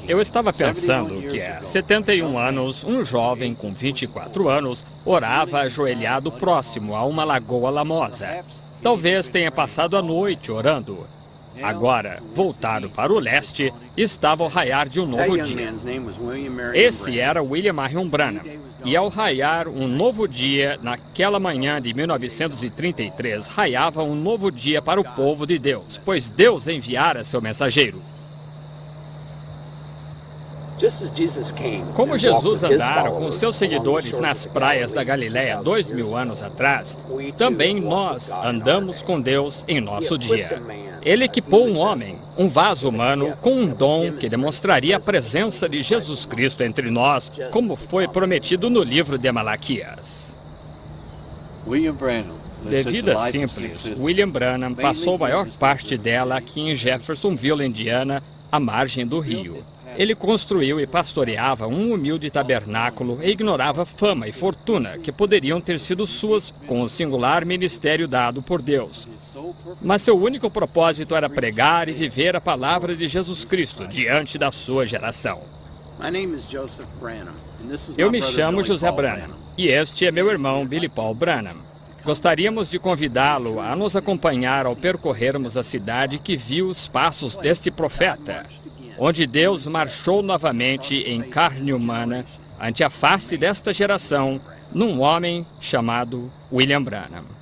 Eu estava pensando que há 71 anos, um jovem com 24 anos orava ajoelhado próximo a uma lagoa lamosa. Talvez tenha passado a noite orando. Agora, voltado para o leste, estava ao raiar de um novo dia. Esse era William Marion Branham. E ao raiar um novo dia, naquela manhã de 1933, raiava um novo dia para o povo de Deus, pois Deus enviara seu mensageiro. Como Jesus andara com seus seguidores nas praias da Galiléia 2000 anos atrás, também nós andamos com Deus em nosso dia. Ele equipou um homem, um vaso humano, com um dom que demonstraria a presença de Jesus Cristo entre nós, como foi prometido no livro de Malaquias. De vida simples, William Branham passou a maior parte dela aqui em Jeffersonville, Indiana, à margem do rio. Ele construiu e pastoreava um humilde tabernáculo e ignorava fama e fortuna que poderiam ter sido suas com o singular ministério dado por Deus. Mas seu único propósito era pregar e viver a palavra de Jesus Cristo diante da sua geração. Eu me chamo José Branham e este é meu irmão Billy Paul Branham. Gostaríamos de convidá-lo a nos acompanhar ao percorrermos a cidade que viu os passos deste profeta, onde Deus marchou novamente em carne humana ante a face desta geração, num homem chamado William Branham.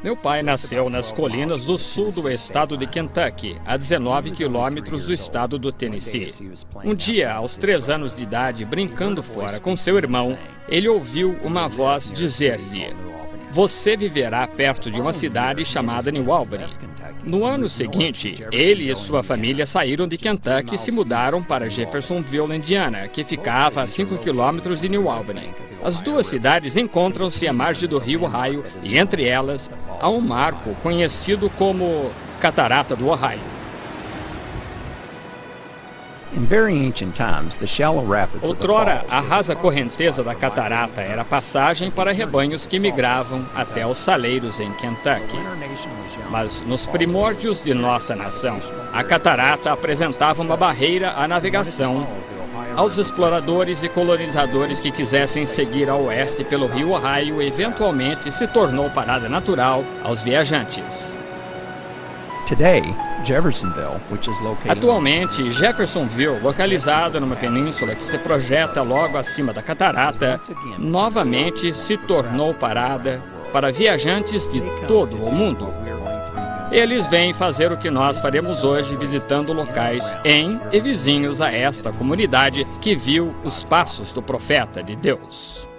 Meu pai nasceu nas colinas do sul do estado de Kentucky, a 19 quilômetros do estado do Tennessee. Um dia, aos 3 anos de idade, brincando fora com seu irmão, ele ouviu uma voz dizer-lhe: "Você viverá perto de uma cidade chamada New Albany." No ano seguinte, ele e sua família saíram de Kentucky e se mudaram para Jeffersonville, Indiana, que ficava a 5 quilômetros de New Albany. As duas cidades encontram-se à margem do rio Ohio e, entre elas, há um marco conhecido como Catarata do Ohio. Outrora, a rasa correnteza da catarata era passagem para rebanhos que migravam até os saleiros em Kentucky. Mas nos primórdios de nossa nação, a catarata apresentava uma barreira à navegação aos exploradores e colonizadores que quisessem seguir a oeste pelo rio Ohio. Eventualmente se tornou parada natural aos viajantes. Atualmente, Jeffersonville, localizada numa península que se projeta logo acima da catarata, novamente se tornou parada para viajantes de todo o mundo. Eles vêm fazer o que nós faremos hoje, visitando locais em e vizinhos a esta comunidade que viu os passos do profeta de Deus.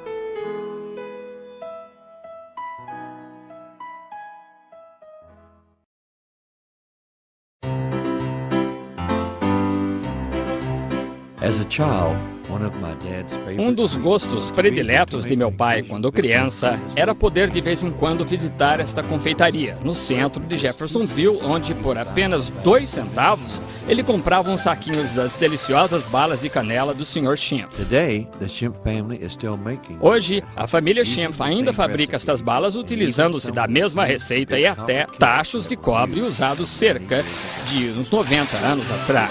Um dos gostos prediletos de meu pai quando criança era poder de vez em quando visitar esta confeitaria no centro de Jeffersonville, onde por apenas 2 centavos ele comprava um saquinho das deliciosas balas de canela do Sr. Schimpf. Hoje, a família Schimpf ainda fabrica estas balas utilizando-se da mesma receita e até tachos de cobre usados cerca de uns 90 anos atrás.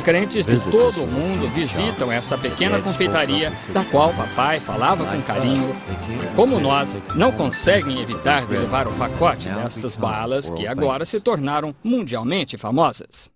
Crentes de todo o mundo visitam esta pequena confeitaria, da qual papai falava com carinho. E como nós, não conseguem evitar de levar o pacote destas balas que agora se tornaram mundialmente famosas.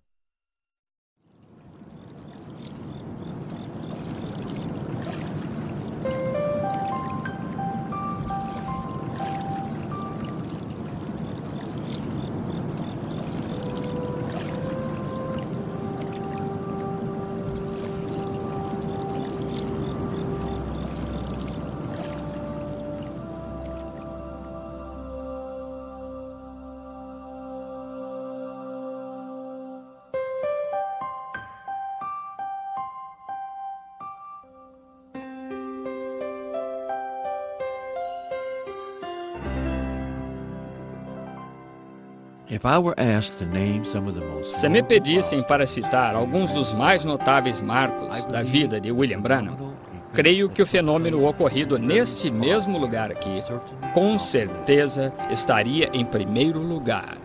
Se me pedissem para citar alguns dos mais notáveis marcos da vida de William Branham, creio que o fenômeno ocorrido neste mesmo lugar aqui, com certeza estaria em primeiro lugar.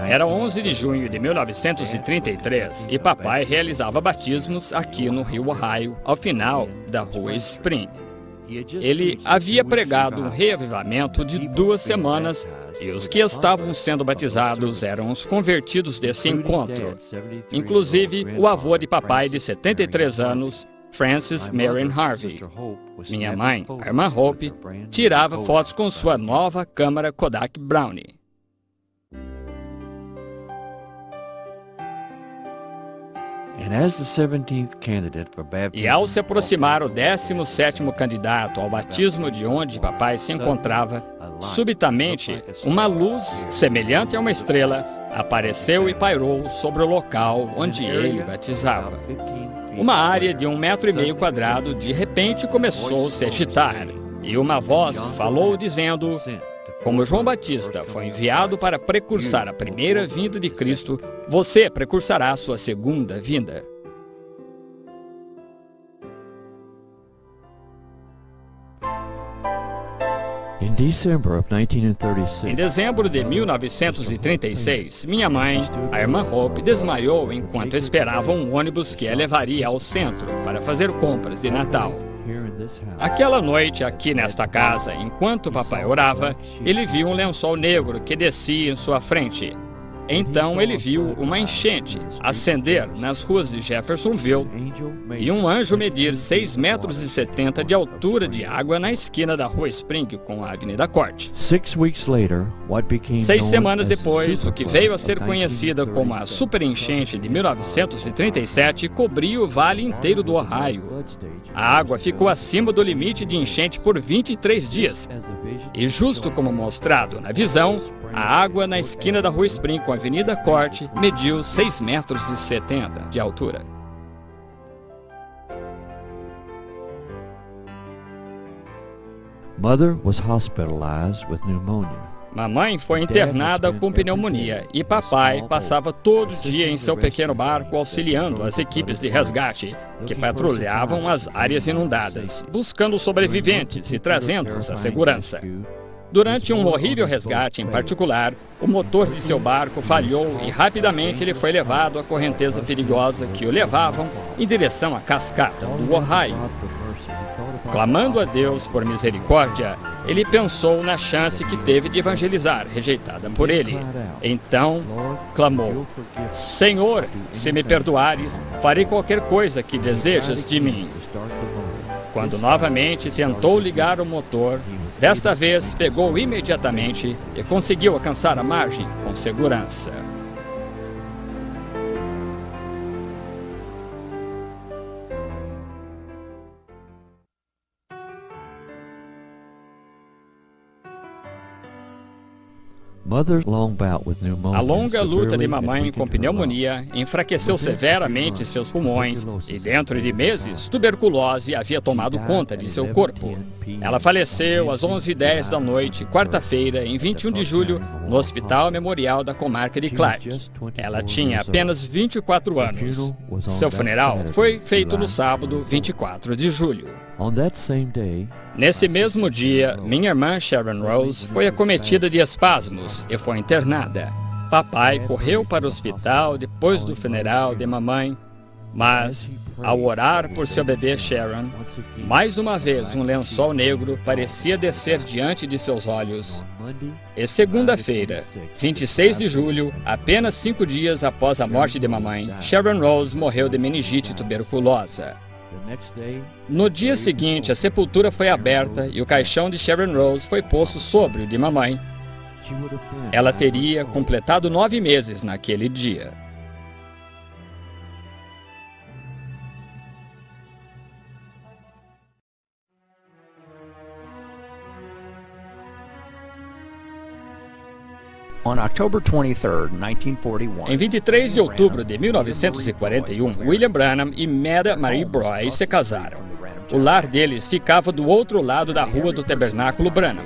Era 11 de junho de 1933 e papai realizava batismos aqui no Rio Ohio, ao final da Rua Spring. Ele havia pregado um reavivamento de 2 semanas e os que estavam sendo batizados eram os convertidos desse encontro. Inclusive, o avô de papai de 73 anos, Francis Marion Harvey. Minha mãe, a irmã Hope, tirava fotos com sua nova câmera Kodak Brownie. E ao se aproximar o 17º candidato ao batismo de onde papai se encontrava, subitamente uma luz, semelhante a uma estrela, apareceu e pairou sobre o local onde ele batizava. Uma área de 1,5 m² de repente começou a se agitar, e uma voz falou dizendo: como João Batista foi enviado para precursar a primeira vinda de Cristo, você precursará a sua segunda vinda. Em dezembro de 1936, minha mãe, a irmã Hope, desmaiou enquanto esperava um ônibus que a levaria ao centro para fazer compras de Natal. Aquela noite, aqui nesta casa, enquanto papai orava, ele viu um lençol negro que descia em sua frente. Então ele viu uma enchente ascender nas ruas de Jeffersonville e um anjo medir 6,70 metros de altura de água na esquina da Rua Spring com a Avenida Court. 6 semanas depois, o que veio a ser conhecida como a superenchente de 1937 cobriu o vale inteiro do Ohio. A água ficou acima do limite de enchente por 23 dias. E justo como mostrado na visão, a água na esquina da Rua Spring com a Avenida Court mediu 6,70 metros de altura. Mamãe foi internada com pneumonia e papai passava todo dia em seu pequeno barco auxiliando as equipes de resgate que patrulhavam as áreas inundadas, buscando sobreviventes e trazendo-os à segurança. Durante um horrível resgate em particular, o motor de seu barco falhou e rapidamente ele foi levado à correnteza perigosa que o levavam em direção à cascata do Ohio. Clamando a Deus por misericórdia, ele pensou na chance que teve de evangelizar, rejeitada por ele. Então, clamou: Senhor, se me perdoares, farei qualquer coisa que desejas de mim. Quando novamente tentou ligar o motor, desta vez pegou imediatamente e conseguiu alcançar a margem com segurança. A longa luta de mamãe com pneumonia enfraqueceu severamente seus pulmões e, dentro de meses, tuberculose havia tomado conta de seu corpo. Ela faleceu às 11h10 da noite, quarta-feira, em 21 de julho, no Hospital Memorial da Comarca de Clark. Ela tinha apenas 24 anos. Seu funeral foi feito no sábado, 24 de julho. Nesse mesmo dia, minha irmã Sharon Rose foi acometida de espasmos e foi internada. Papai correu para o hospital depois do funeral de mamãe, mas, ao orar por seu bebê Sharon, mais uma vez um lençol negro parecia descer diante de seus olhos. E segunda-feira, 26 de julho, apenas 5 dias após a morte de mamãe, Sharon Rose morreu de meningite tuberculosa. No dia seguinte, a sepultura foi aberta e o caixão de Sharon Rose foi posto sobre o de mamãe. Ela teria completado 9 meses naquele dia. Em 23 de outubro de 1941, William Branham e Meda Marie Broy se casaram. O lar deles ficava do outro lado da rua do Tabernáculo Branham.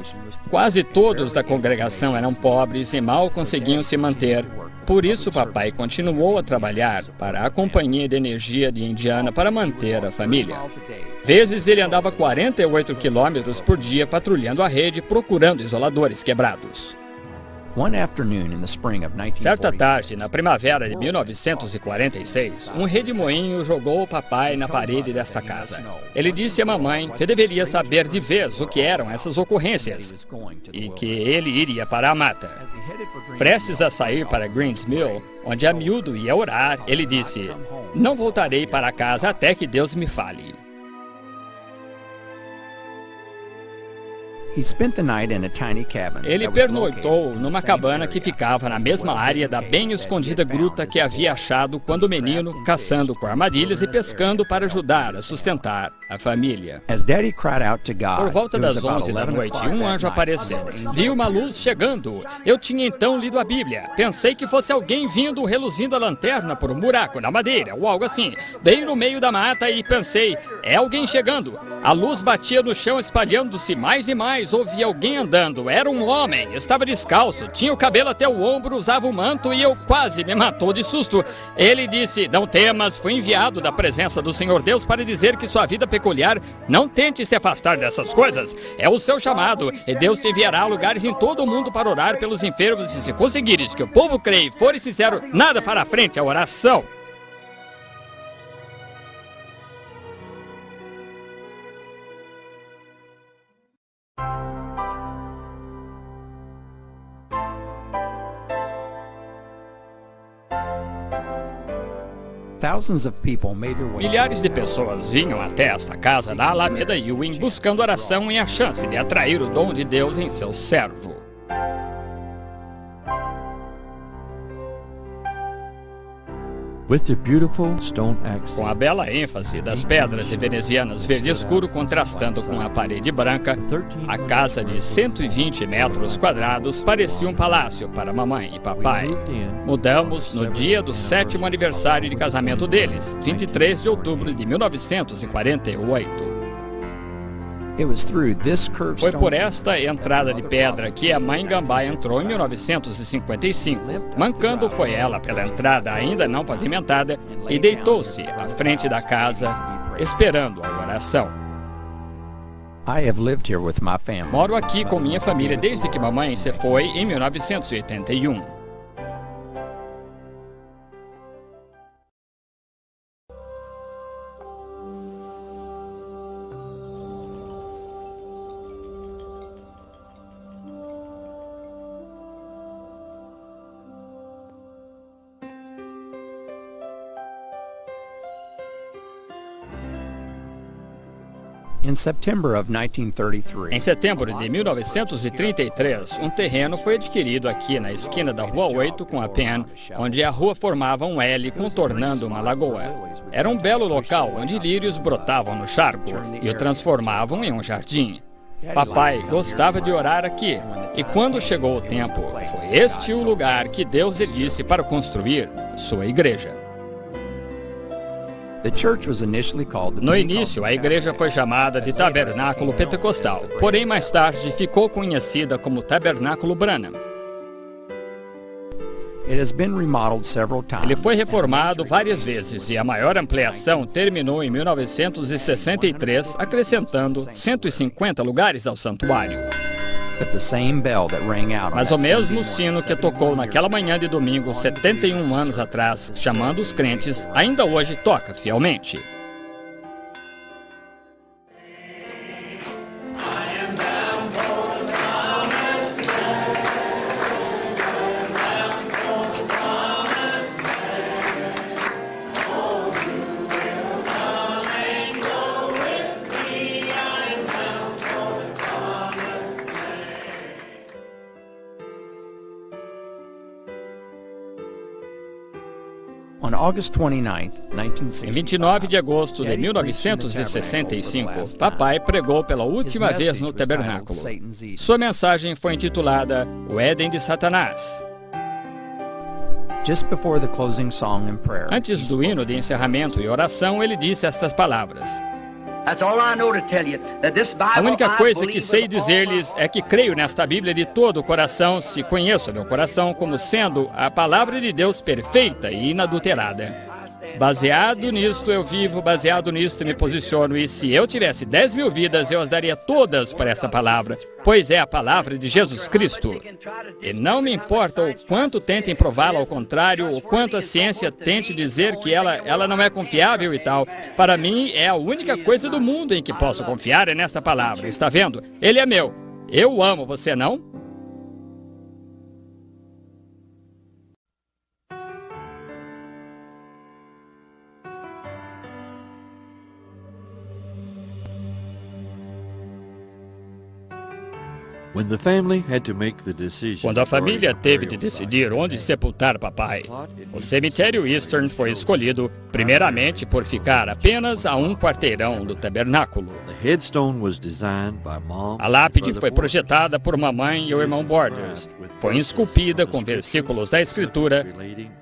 Quase todos da congregação eram pobres e mal conseguiam se manter. Por isso, papai continuou a trabalhar para a Companhia de Energia de Indiana para manter a família. Vezes ele andava 48 quilômetros por dia patrulhando a rede, procurando isoladores quebrados. Certa tarde, na primavera de 1946, um redemoinho jogou o papai na parede desta casa. Ele disse à mamãe que deveria saber de vez o que eram essas ocorrências e que ele iria para a mata. Prestes a sair para Greens Mill, onde a miúdo ia orar, ele disse: "Não voltarei para casa até que Deus me fale." Ele pernoitou numa cabana que ficava na mesma área da bem escondida gruta que havia achado quando menino, caçando com armadilhas e pescando para ajudar a sustentar a família. Por volta das 11 da noite, um anjo apareceu. Vi uma luz chegando. Eu tinha então lido a Bíblia. Pensei que fosse alguém vindo reluzindo a lanterna por um buraco na madeira ou algo assim. Bem no meio da mata e pensei, é alguém chegando. A luz batia no chão espalhando-se mais e mais. Ouvi alguém andando. Era um homem. Estava descalço. Tinha o cabelo até o ombro, usava um manto e eu quase me matou de susto. Ele disse: "Não temas, fui enviado da presença do Senhor Deus para dizer que sua vida peculiar, não tente se afastar dessas coisas. É o seu chamado e Deus te enviará a lugares em todo o mundo para orar pelos enfermos e se conseguires que o povo creia e for sincero, nada fará frente à oração." Milhares de pessoas vinham até esta casa na Alameda Ewing buscando oração e a chance de atrair o dom de Deus em seu servo. Com a bela ênfase das pedras venezianas verde escuro contrastando com a parede branca, a casa de 120 metros quadrados parecia um palácio para mamãe e papai. Mudamos no dia do 7º aniversário de casamento deles, 23 de outubro de 1948. Foi por esta entrada de pedra que a mãe Gambá entrou em 1955. Mancando foi ela pela entrada ainda não pavimentada e deitou-se à frente da casa, esperando a oração. Moro aqui com minha família desde que mamãe se foi em 1981. Em setembro de 1933, um terreno foi adquirido aqui na esquina da Rua 8 com a Penn, onde a rua formava um L contornando uma lagoa. Era um belo local onde lírios brotavam no charco e o transformavam em um jardim. Papai gostava de orar aqui, e quando chegou o tempo, foi este o lugar que Deus lhe disse para construir sua igreja. No início, a igreja foi chamada de Tabernáculo Pentecostal, porém mais tarde ficou conhecida como Tabernáculo Branham. Ele foi reformado várias vezes e a maior ampliação terminou em 1963, acrescentando 150 lugares ao santuário. Mas o mesmo sino que tocou naquela manhã de domingo, 71 anos atrás, chamando os crentes, ainda hoje toca fielmente. Em 29 de agosto de 1965, papai pregou pela última vez no tabernáculo. Sua mensagem foi intitulada O Éden de Satanás. Antes do hino de encerramento e oração, ele disse estas palavras: a única coisa que sei dizer-lhes é que creio nesta Bíblia de todo o coração, se conheço meu coração como sendo a palavra de Deus perfeita e inadulterada. Baseado nisto eu vivo, baseado nisto me posiciono, e se eu tivesse 10.000 vidas, eu as daria todas para esta palavra, pois é a palavra de Jesus Cristo. E não me importa o quanto tentem prová-la ao contrário, o quanto a ciência tente dizer que ela não é confiável e tal. Para mim, é a única coisa do mundo em que posso confiar é nesta palavra. Está vendo? Ele é meu. Eu o amo, você não? Quando a família teve de decidir onde sepultar papai, o cemitério Eastern foi escolhido, primeiramente por ficar apenas a um quarteirão do tabernáculo. A lápide foi projetada por mamãe e o irmão Borders. Foi esculpida com versículos da Escritura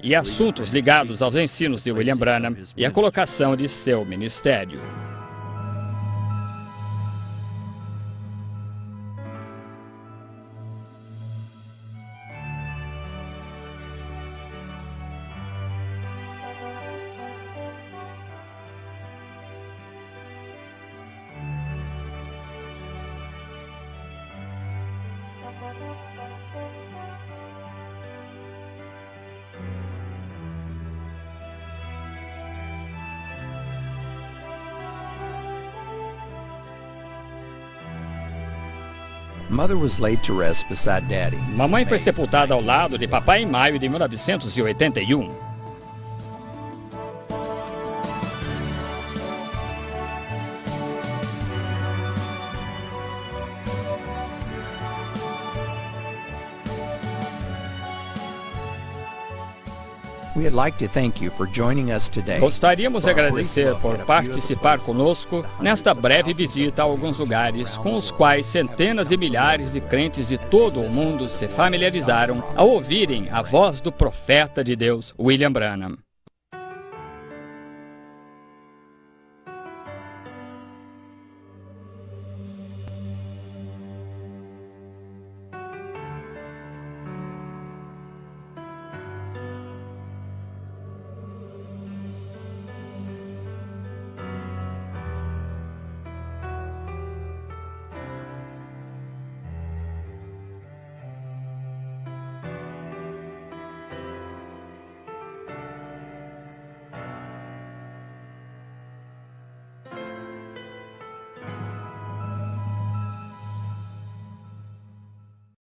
e assuntos ligados aos ensinos de William Branham e a colocação de seu ministério. Mamãe foi sepultada ao lado de papai em maio de 1981. Gostaríamos de agradecer por participar conosco nesta breve visita a alguns lugares com os quais centenas e milhares de crentes de todo o mundo se familiarizaram ao ouvirem a voz do profeta de Deus, William Branham.